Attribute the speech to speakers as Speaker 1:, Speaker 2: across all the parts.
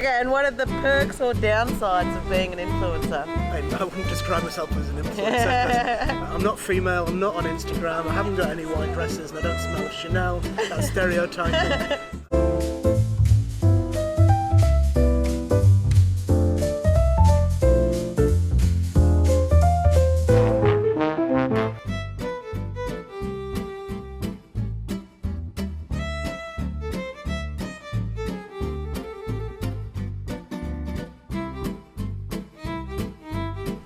Speaker 1: Okay, and what are the perks or downsides of being an influencer?
Speaker 2: I wouldn't describe myself as an influencer. I'm not female, I'm not on Instagram, I haven't got any white dresses, and I don't smell of Chanel. That's stereotyping.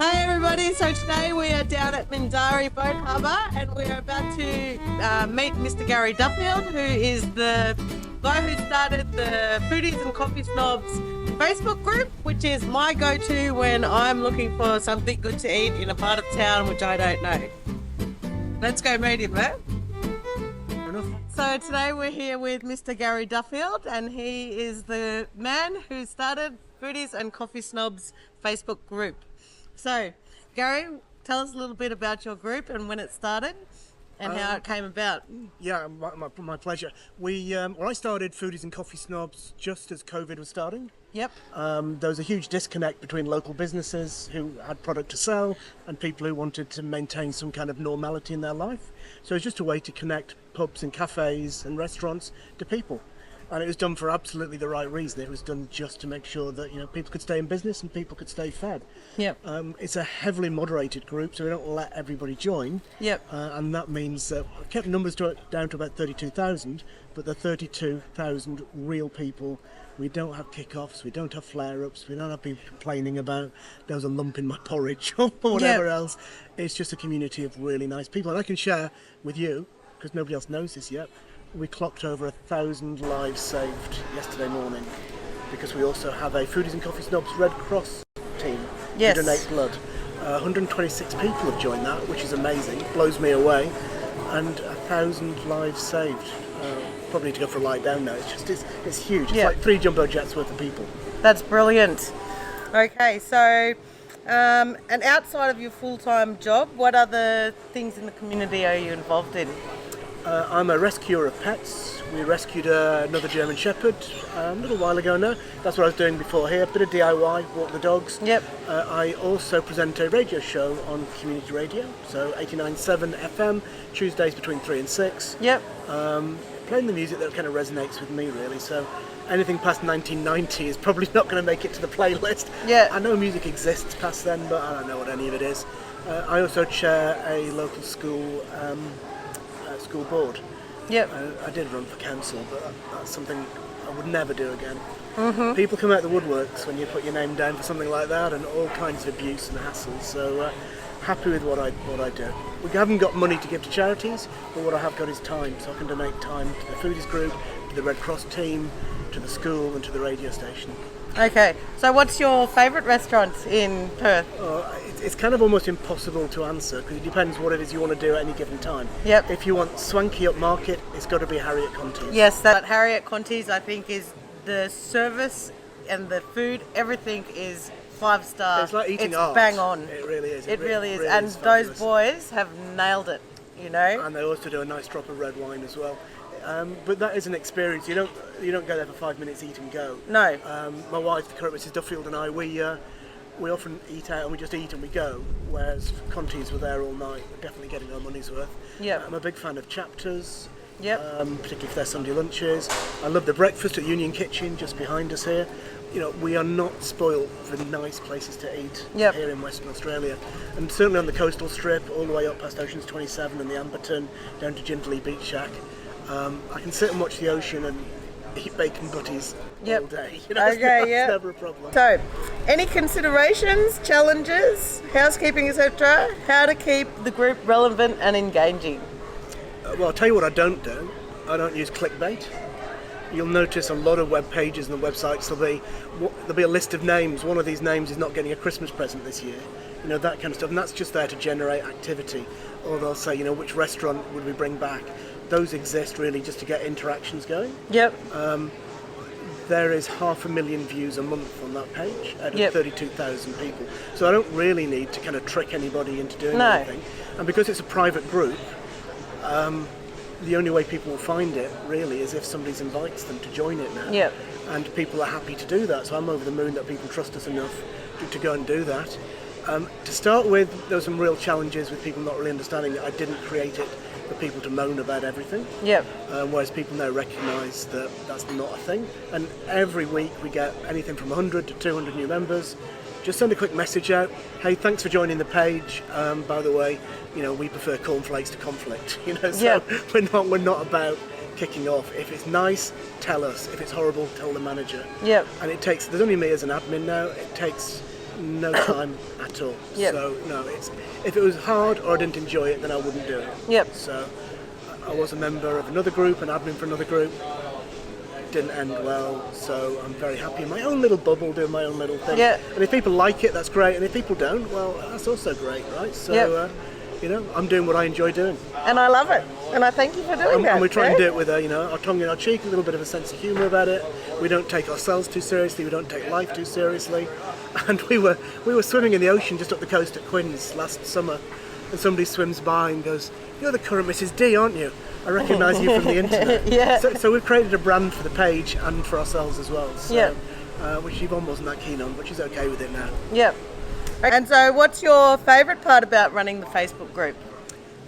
Speaker 1: Hey everybody, so today we are down at Mindarie Boat Harbour and we are about to meet Mr. Gary Duffield, who is the guy who started the Foodies and Coffee Snobs Facebook group, which is my go-to when I'm looking for something good to eat in a part of town which I don't know. Let's go meet him, eh? So today we're here with Mr. Gary Duffield and he is the man who started Foodies and Coffee Snobs Facebook group. So, Gary, tell us a little bit about your group and when it started and how it came about.
Speaker 2: Yeah, my pleasure. When I started Foodies and Coffee Snobs just as COVID was starting.
Speaker 1: Yep.
Speaker 2: There was a huge disconnect between local businesses who had product to sell and people who wanted to maintain some kind of normality in their life. So it was just a way to connect pubs and cafes and restaurants to people. And it was done for absolutely the right reason. It was done just to make sure that people could stay in business and people could stay fed.
Speaker 1: Yep.
Speaker 2: It's a heavily moderated group, so we don't let everybody join.
Speaker 1: Yep.
Speaker 2: And that means I kept numbers down to about 32,000, but the 32,000 real people. We don't have kick-offs, we don't have flare-ups, we don't have people complaining about there was a lump in my porridge or whatever else. It's just a community of really nice people. And I can share with you, because nobody else knows this yet, we clocked over 1,000 lives saved yesterday morning because we also have a Foodies and Coffee Snobs Red Cross team who donate blood. 126 people have joined that, which is amazing, blows me away, and 1,000 lives saved. Probably need to go for a lie down now. It's huge. It's like 3 jumbo jets worth of people.
Speaker 1: That's brilliant. Okay, so and outside of your full-time job, what other things in the community are you involved in?
Speaker 2: I'm a rescuer of pets. We rescued another German Shepherd a little while ago now. That's what I was doing before here. Bit of DIY, walk the dogs.
Speaker 1: Yep.
Speaker 2: I also present a radio show on community radio, so 89.7 FM, Tuesdays between 3 and 6.
Speaker 1: Yep.
Speaker 2: Playing the music that kind of resonates with me, really. So anything past 1990 is probably not going to make it to the playlist.
Speaker 1: Yeah.
Speaker 2: I know music exists past then, but I don't know what any of it is. I also chair a local school board.
Speaker 1: Yep.
Speaker 2: I did run for council, but that's something I would never do again. Mm-hmm. People come out the woodworks when you put your name down for something like that, and all kinds of abuse and hassles. So happy with what I do. We haven't got money to give to charities, but what I have got is time, so I can donate time to the Foodies group, to the Red Cross team, to the school, and to the radio station.
Speaker 1: Okay, so what's your favourite restaurant in Perth?
Speaker 2: It's kind of almost impossible to answer because it depends what it is you want to do at any given time.
Speaker 1: Yep.
Speaker 2: If you want swanky upmarket, it's got to be Harriet Conti's.
Speaker 1: Yes, that Harriet Conti's I think is the service and the food, everything is 5-star.
Speaker 2: It's like eating
Speaker 1: it's
Speaker 2: art.
Speaker 1: Bang on.
Speaker 2: It really is.
Speaker 1: It really is.
Speaker 2: Really
Speaker 1: and
Speaker 2: is
Speaker 1: those
Speaker 2: fabulous.
Speaker 1: boys have nailed it,
Speaker 2: And they also do a nice drop of red wine as well. But that is an experience. You don't go there for 5 minutes, eat and go.
Speaker 1: No.
Speaker 2: My wife, the current Mrs. Duffield, and I, we often eat out and we just eat and we go. Whereas Conti's were there all night. We're definitely getting our money's worth.
Speaker 1: Yep.
Speaker 2: I'm a big fan of Chapters.
Speaker 1: Yep.
Speaker 2: Particularly if they're Sunday lunches. I love the breakfast at Union Kitchen just behind us here. We are not spoilt for nice places to eat here in Western Australia. And certainly on the coastal strip, all the way up past Oceans 27 and the Amberton, down to Jindalee Beach Shack. I can sit and watch the ocean and eat bacon butties all day. That's never a problem.
Speaker 1: So, any considerations, challenges, housekeeping, etc.? How to keep the group relevant and engaging?
Speaker 2: Well, I'll tell you what I don't do. I don't use clickbait. You'll notice a lot of web pages and the websites, there'll be a list of names. One of these names is not getting a Christmas present this year. That kind of stuff. And that's just there to generate activity. Or they'll say, which restaurant would we bring back? Those exist really just to get interactions going. Yep. There is 500,000 views a month on that page out of 32,000 people. So I don't really need to kind of trick anybody into doing anything. And because it's a private group, the only way people will find it really is if somebody invites them to join it now. and people are happy to do that. So I'm over the moon that people trust us enough to go and do that. To start with, there were some real challenges with people not really understanding that I didn't create it for people to moan about everything.
Speaker 1: Yep.
Speaker 2: Whereas people now recognise that that's not a thing. And every week we get anything from 100 to 200 new members. Just send a quick message out. Hey, thanks for joining the page. By the way, we prefer cornflakes to conflict. So
Speaker 1: Yep.
Speaker 2: we're not about kicking off. If it's nice, tell us. If it's horrible, tell the manager.
Speaker 1: Yep.
Speaker 2: And there's only me as an admin now. It takes no time at all.
Speaker 1: Yep.
Speaker 2: So no, if it was hard or I didn't enjoy it, then I wouldn't do it.
Speaker 1: Yep.
Speaker 2: So I was a member of another group, an admin for another group. Didn't end well, so I'm very happy in my own little bubble doing my own little thing.
Speaker 1: Yeah.
Speaker 2: And if people like it, that's great. And if people don't, well, that's also great, right? So,
Speaker 1: Yep.
Speaker 2: I'm doing what I enjoy doing.
Speaker 1: And I love it. And I thank you for doing that.
Speaker 2: And we try and
Speaker 1: yeah?
Speaker 2: do it with our tongue in our cheek, a little bit of a sense of humour about it. We don't take ourselves too seriously. We don't take life too seriously. And we were swimming in the ocean just up the coast at Quinns last summer, and somebody swims by and goes, "You're the current Mrs. D, aren't you? I recognise you from the internet."
Speaker 1: Yeah.
Speaker 2: So we've created a brand for the page and for ourselves as well. So,
Speaker 1: Yeah.
Speaker 2: which Yvonne wasn't that keen on, but she's okay with it now.
Speaker 1: Yep. And so what's your favourite part about running the Facebook group?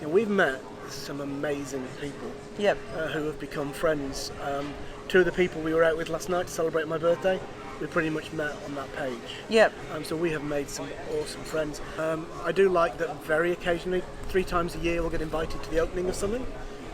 Speaker 2: We've met some amazing people
Speaker 1: Yep.
Speaker 2: who have become friends. Two of the people we were out with last night to celebrate my birthday, we pretty much met on that page.
Speaker 1: Yep.
Speaker 2: So we have made some awesome friends. I do like that very occasionally, 3 times a year, we'll get invited to the opening of something.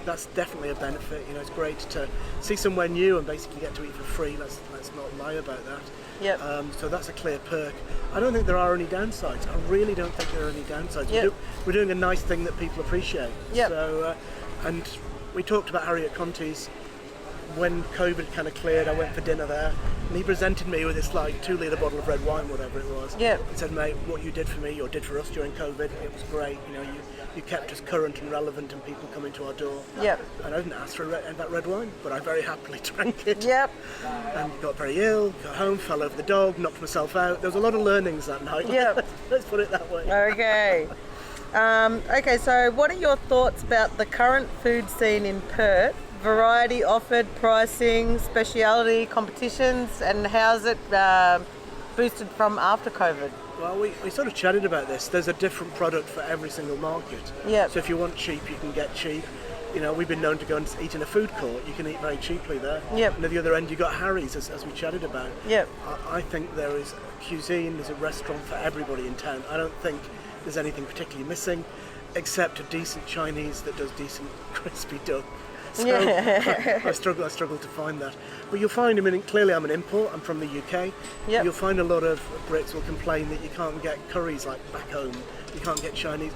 Speaker 2: That's definitely a benefit. It's great to see somewhere new and basically get to eat for free. Let's not lie about that.
Speaker 1: Yep.
Speaker 2: So that's a clear perk. I don't think there are any downsides. I really don't think there are any downsides.
Speaker 1: Yep.
Speaker 2: We're doing a nice thing that people appreciate.
Speaker 1: Yep.
Speaker 2: So, and we talked about Harriet Conti's. When COVID kind of cleared, I went for dinner there, and he presented me with this 2-litre bottle of red wine, whatever it was.
Speaker 1: Yep.
Speaker 2: He said, "Mate, what you did for me or did for us during COVID, it was great. You kept us current and relevant, and people coming to our door."
Speaker 1: Yep.
Speaker 2: And I didn't ask for that red wine, but I very happily drank it.
Speaker 1: Yep.
Speaker 2: And got very ill, got home, fell over the dog, knocked myself out. There was a lot of learnings that night.
Speaker 1: Yep.
Speaker 2: Let's put it that way.
Speaker 1: Okay. Okay, so what are your thoughts about the current food scene in Perth? Variety offered, pricing, speciality, competitions, and how's it boosted from after COVID?
Speaker 2: Well, we sort of chatted about this. There's a different product for every single market.
Speaker 1: Yep.
Speaker 2: So if you want cheap, you can get cheap. We've been known to go and eat in a food court. You can eat very cheaply there.
Speaker 1: Yep.
Speaker 2: And at the other end, you got Harry's, as we chatted about.
Speaker 1: Yep.
Speaker 2: I think there is Cuisine, there's a restaurant for everybody in town. I don't think there's anything particularly missing, except a decent Chinese that does decent crispy duck. So I struggle to find that. But you'll find, clearly I'm an import, I'm from the UK.
Speaker 1: Yep.
Speaker 2: You'll find a lot of Brits will complain that you can't get curries like back home, you can't get Chinese,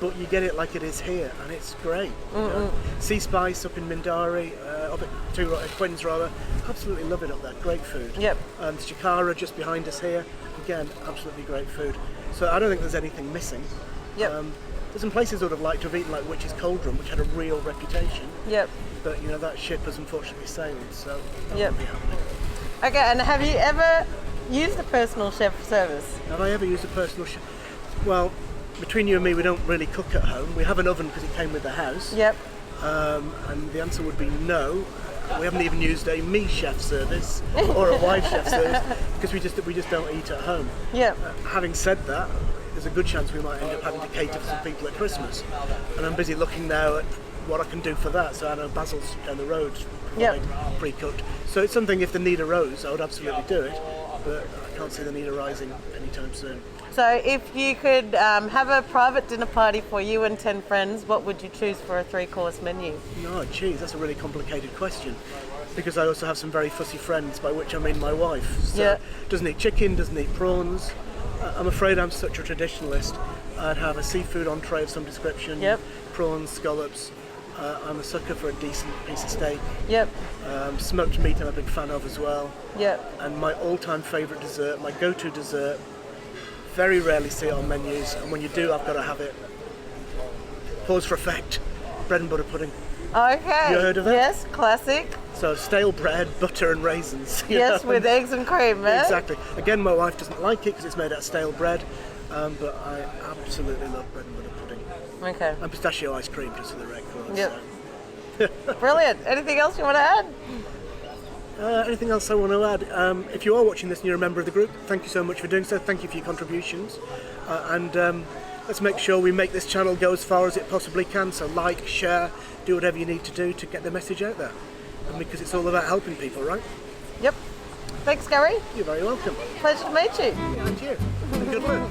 Speaker 2: but you get it like it is here, and it's great. Sea Spice up in Mindarie, up at Quinns rather, absolutely love it up there, great food.
Speaker 1: Yep.
Speaker 2: Shikara just behind us here, again, absolutely great food. So I don't think there's anything missing.
Speaker 1: Yep.
Speaker 2: There's some places I would have liked to have eaten, like Witch's Cauldron, which had a real reputation.
Speaker 1: Yep.
Speaker 2: But that ship has unfortunately sailed, so that
Speaker 1: Yep.
Speaker 2: won't be happening.
Speaker 1: Okay, and have you ever used a personal chef service?
Speaker 2: Have I ever used a personal chef? Well, between you and me, we don't really cook at home. We have an oven because it came with the house.
Speaker 1: Yep.
Speaker 2: And the answer would be no. We haven't even used a me chef service or a wife chef service because we just don't eat at home.
Speaker 1: Yep.
Speaker 2: Having said that, there's a good chance we might end up having to cater for some people at Christmas. And I'm busy looking now at what I can do for that. So I know Basil's down the road,
Speaker 1: Yep.
Speaker 2: pre-cooked. So it's something, if the need arose, I would absolutely do it. But I can't see the need arising anytime soon.
Speaker 1: So if you could have a private dinner party for you and 10 friends, what would you choose for a 3-course menu?
Speaker 2: No, geez, that's a really complicated question. Because I also have some very fussy friends, by which I mean my wife. So
Speaker 1: Yeah.
Speaker 2: doesn't eat chicken, doesn't eat prawns. I'm afraid I'm such a traditionalist. I'd have a seafood entree of some description,
Speaker 1: Yep.
Speaker 2: prawns, scallops. I'm a sucker for a decent piece of steak.
Speaker 1: Yep.
Speaker 2: Smoked meat I'm a big fan of as well.
Speaker 1: Yep.
Speaker 2: And my all-time favourite dessert, my go-to dessert, very rarely see it on menus, and when you do, I've got to have it. Pause for effect. Bread and butter pudding.
Speaker 1: Okay.
Speaker 2: You heard of that?
Speaker 1: Yes, classic.
Speaker 2: So stale bread, butter and raisins. you
Speaker 1: Yes,
Speaker 2: know?
Speaker 1: with eggs and cream, eh?
Speaker 2: Exactly. Again, my wife doesn't like it because it's made out of stale bread, but I absolutely love bread and butter pudding.
Speaker 1: Okay.
Speaker 2: And pistachio ice cream, just for the record.
Speaker 1: Yep.
Speaker 2: So.
Speaker 1: Brilliant. Anything else you want to add?
Speaker 2: Anything else I want to add? If you are watching this and you're a member of the group, thank you so much for doing so. Thank you for your contributions. And let's make sure we make this channel go as far as it possibly can. So like, share, do whatever you need to do to get the message out there. And because it's all about helping people, right?
Speaker 1: Yep. Thanks, Gary.
Speaker 2: You're very welcome.
Speaker 1: Pleasure to meet you.
Speaker 2: Yeah, and you. And good luck.